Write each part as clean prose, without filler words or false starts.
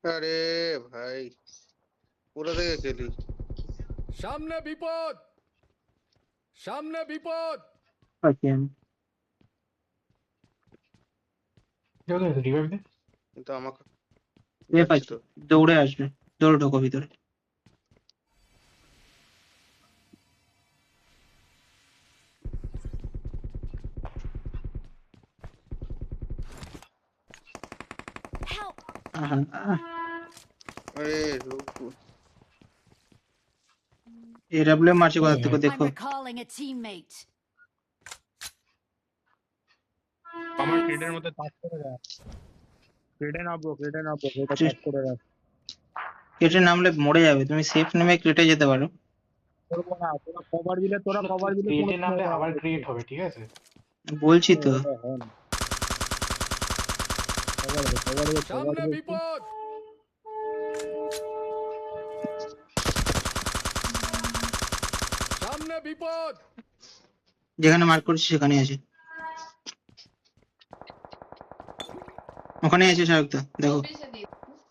আরে ভাই পুরো থেকে খেলি। সামনে বিপদ, সামনে বিপদ। পাচ্ছি আমি। রিভাইভ দে। কিন্তু আমাকে এ যাচ্ছি পাচ্ছি, তো। দৌড়ে আসবে, দৌড়ে ঢোকো ভিতরে। Help! আহা, আহ, আরে রুকু। AWM মারছে কোথা থেকে I'm দেখো। recalling a teammate. আমার ক্রেডের মধ্যে টাচ করে দেয়। ক্রেডে নামবো, ক্রেডে ক্রেডে ঠিক। টাচ করে দেয়। কেটে নামলে মরে যাবে, তুমি সেফ নেমে কেটে যেতে পারো। করবো না, তোরা কভার দিলে ক্রিয়েটে নামলে আবার ক্রিয়েট হবে, ঠিক আছে? বলছি তো। সামনে বিপদ, সামনে বিপদ। যেখানে মার্ক করছি সেখানে আছে, ওখানে আছে শাহরুখদা, দেখো।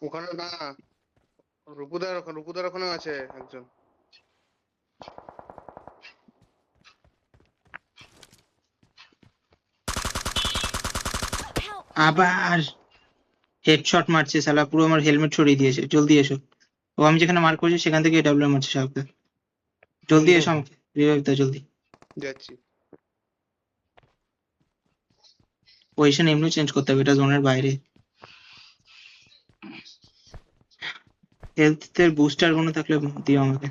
ওখানে না, রুপুদার ওখানে আছে একজন। Help! আবার হেডশট মারছে শালা, পুরো আমার হেলমেট ছড়িয়ে দিয়েছে। জলদি এসো। ও আমি যেখানে মার্ক করছি সেখান থেকে AWM মারছে শাহরুখদা। জলদি এসো আমাকে রিভাইভ দাও জলদি। যাচ্ছি। পজিশন এমনি চেঞ্জ করতে হবে, এটা জোনের বাইরে। হেলথের বুস্টার কোনো থাকলে দিও আমাকে।